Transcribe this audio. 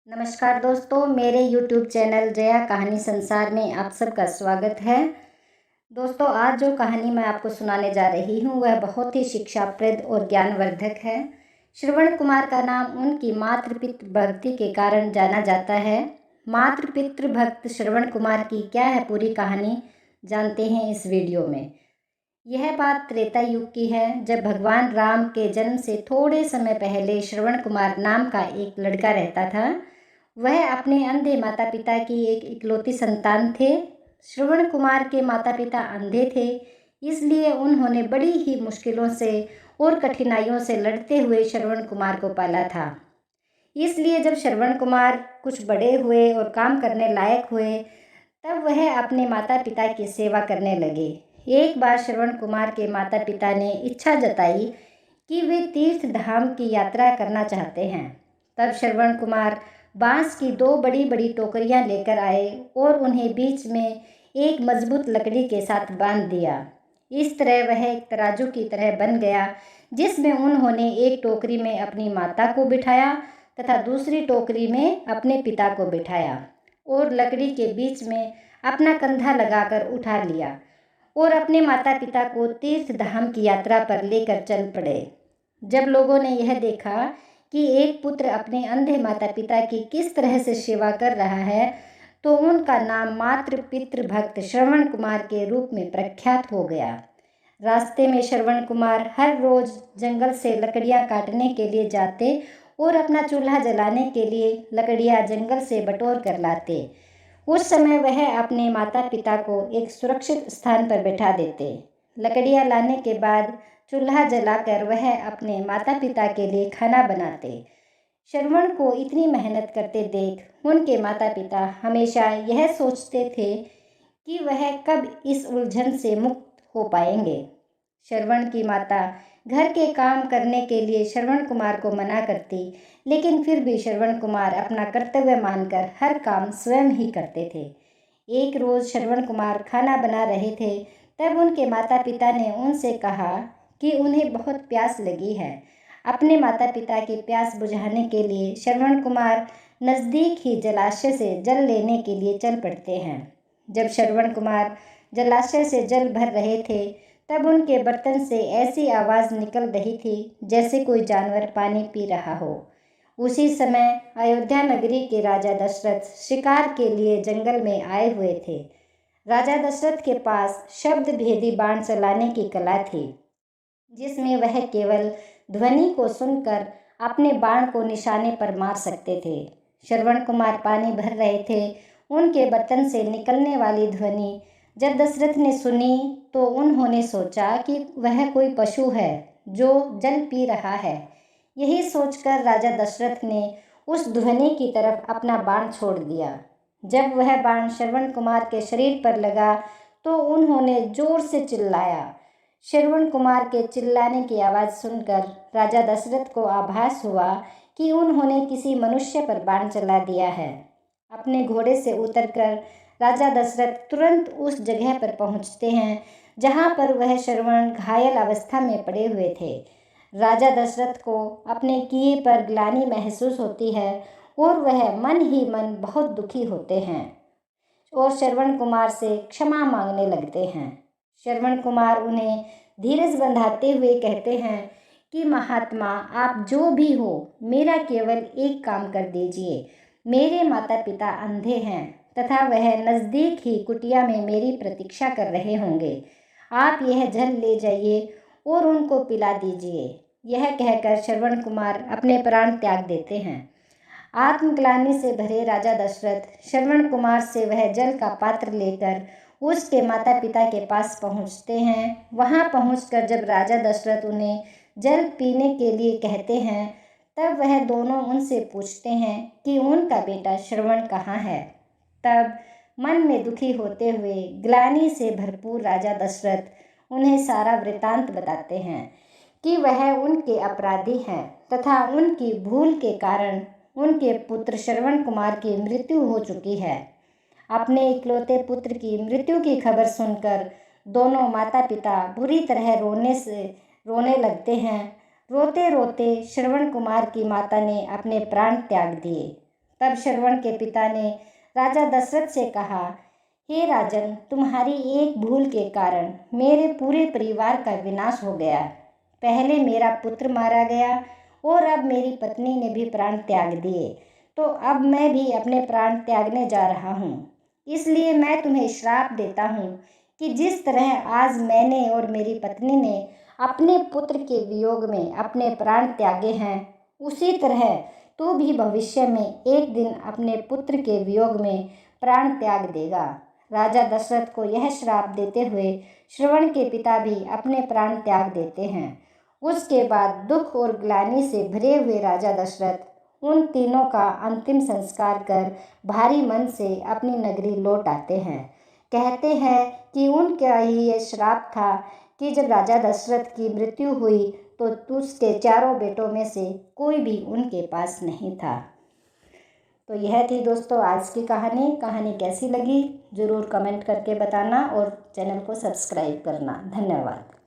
नमस्कार दोस्तों, मेरे YouTube चैनल जया कहानी संसार में आप सबका स्वागत है। दोस्तों, आज जो कहानी मैं आपको सुनाने जा रही हूँ वह बहुत ही शिक्षाप्रद और ज्ञानवर्धक है। श्रवण कुमार का नाम उनकी मातृपितृ भक्ति के कारण जाना जाता है। मातृपितृ भक्त श्रवण कुमार की क्या है पूरी कहानी, जानते हैं इस वीडियो में। यह बात त्रेता युग की है, जब भगवान राम के जन्म से थोड़े समय पहले श्रवण कुमार नाम का एक लड़का रहता था। वह अपने अंधे माता पिता की एक इकलौती संतान थे। श्रवण कुमार के माता पिता अंधे थे, इसलिए उन्होंने बड़ी ही मुश्किलों से और कठिनाइयों से लड़ते हुए श्रवण कुमार को पाला था। इसलिए जब श्रवण कुमार कुछ बड़े हुए और काम करने लायक हुए, तब वह अपने माता पिता की सेवा करने लगे। एक बार श्रवण कुमार के माता पिता ने इच्छा जताई कि वे तीर्थ धाम की यात्रा करना चाहते हैं। तब श्रवण कुमार बांस की दो बड़ी बड़ी टोकरियां लेकर आए और उन्हें बीच में एक मजबूत लकड़ी के साथ बांध दिया। इस तरह वह एक तराजू की तरह बन गया, जिसमें उन्होंने एक टोकरी में अपनी माता को बिठाया तथा दूसरी टोकरी में अपने पिता को बिठाया और लकड़ी के बीच में अपना कंधा लगाकर उठा लिया और अपने माता पिता को तीर्थ धाम की यात्रा पर लेकर चल पड़े। जब लोगों ने यह देखा कि एक पुत्र अपने अंधे माता पिता की किस तरह से सेवा कर रहा है, तो उनका नाम मातृ पितृ भक्त श्रवण कुमार के रूप में प्रख्यात हो गया। रास्ते में श्रवण कुमार हर रोज जंगल से लकड़ियां काटने के लिए जाते और अपना चूल्हा जलाने के लिए लकड़ियां जंगल से बटोर कर लाते। उस समय वह अपने माता पिता को एक सुरक्षित स्थान पर बैठा देते। लकड़ियां लाने के बाद चूल्हा जलाकर वह अपने माता पिता के लिए खाना बनाते। श्रवण को इतनी मेहनत करते देख उनके माता पिता हमेशा यह सोचते थे कि वह कब इस उलझन से मुक्त हो पाएंगे। श्रवण की माता घर के काम करने के लिए श्रवण कुमार को मना करती, लेकिन फिर भी श्रवण कुमार अपना कर्तव्य मानकर हर काम स्वयं ही करते थे। एक रोज़ श्रवण कुमार खाना बना रहे थे, तब उनके माता पिता ने उनसे कहा कि उन्हें बहुत प्यास लगी है। अपने माता पिता की प्यास बुझाने के लिए श्रवण कुमार नज़दीक ही जलाशय से जल लेने के लिए चल पड़ते हैं। जब श्रवण कुमार जलाशय से जल भर रहे थे, तब उनके बर्तन से ऐसी आवाज़ निकल रही थी जैसे कोई जानवर पानी पी रहा हो। उसी समय अयोध्या नगरी के राजा दशरथ शिकार के लिए जंगल में आए हुए थे। राजा दशरथ के पास शब्द भेदी बाण चलाने की कला थी, जिसमें वह केवल ध्वनि को सुनकर अपने बाण को निशाने पर मार सकते थे। श्रवण कुमार पानी भर रहे थे। उनके बर्तन से निकलने वाली ध्वनि जब दशरथ ने सुनी, तो उन्होंने सोचा कि वह कोई पशु है जो जल पी रहा है। यही सोचकर राजा दशरथ ने उस ध्वनि की तरफ अपना बाण छोड़ दिया। जब वह बाण श्रवण कुमार के शरीर पर लगा, तो उन्होंने जोर से चिल्लाया। श्रवण कुमार के चिल्लाने की आवाज़ सुनकर राजा दशरथ को आभास हुआ कि उन्होंने किसी मनुष्य पर बाण चला दिया है। अपने घोड़े से उतरकर राजा दशरथ तुरंत उस जगह पर पहुंचते हैं जहां पर वह श्रवण घायल अवस्था में पड़े हुए थे। राजा दशरथ को अपने किए पर ग्लानि महसूस होती है और वह मन ही मन बहुत दुखी होते हैं और श्रवण कुमार से क्षमा मांगने लगते हैं। श्रवण कुमार उन्हें धीरज बंधाते हुए कहते हैं कि महात्मा, आप जो भी हो, मेरा केवल एक काम कर दीजिए। मेरे माता पिता अंधे हैं तथा वह नज़दीक ही कुटिया में मेरी प्रतीक्षा कर रहे होंगे। आप यह जल ले जाइए और उनको पिला दीजिए। यह कहकर श्रवण कुमार अपने प्राण त्याग देते हैं। आत्मग्लानि से भरे राजा दशरथ श्रवण कुमार से वह जल का पात्र लेकर उसके माता पिता के पास पहुंचते हैं। वहां पहुंचकर जब राजा दशरथ उन्हें जल पीने के लिए कहते हैं, तब वह दोनों उनसे पूछते हैं कि उनका बेटा श्रवण कहाँ है। तब मन में दुखी होते हुए ग्लानि से भरपूर राजा दशरथ उन्हें सारा वृतांत बताते हैं कि वह उनके अपराधी हैं तथा उनकी भूल के कारण उनके पुत्र श्रवण कुमार की मृत्यु हो चुकी है। अपने इकलौते पुत्र की मृत्यु की खबर सुनकर दोनों माता पिता बुरी तरह रोने लगते हैं। रोते रोते श्रवण कुमार की माता ने अपने प्राण त्याग दिए। तब श्रवण के पिता ने राजा दशरथ से कहा, हे राजन, तुम्हारी एक भूल के कारण मेरे पूरे परिवार का विनाश हो गया। पहले मेरा पुत्र मारा गया और अब मेरी पत्नी ने भी प्राण त्याग दिए, तो अब मैं भी अपने प्राण त्यागने जा रहा हूँ। इसलिए मैं तुम्हें श्राप देता हूँ कि जिस तरह आज मैंने और मेरी पत्नी ने अपने पुत्र के वियोग में अपने प्राण त्यागे हैं, उसी तरह तू भी भविष्य में एक दिन अपने पुत्र के वियोग में प्राण त्याग देगा। राजा दशरथ को यह श्राप देते हुए श्रवण के पिता भी अपने प्राण त्याग देते हैं। उसके बाद दुख और ग्लानि से भरे हुए राजा दशरथ उन तीनों का अंतिम संस्कार कर भारी मन से अपनी नगरी लौट आते हैं। कहते हैं कि उनका ही ये श्राप था कि जब राजा दशरथ की मृत्यु हुई तो उसके चारों बेटों में से कोई भी उनके पास नहीं था। तो यह थी दोस्तों आज की कहानी कैसी लगी ज़रूर कमेंट करके बताना और चैनल को सब्सक्राइब करना। धन्यवाद।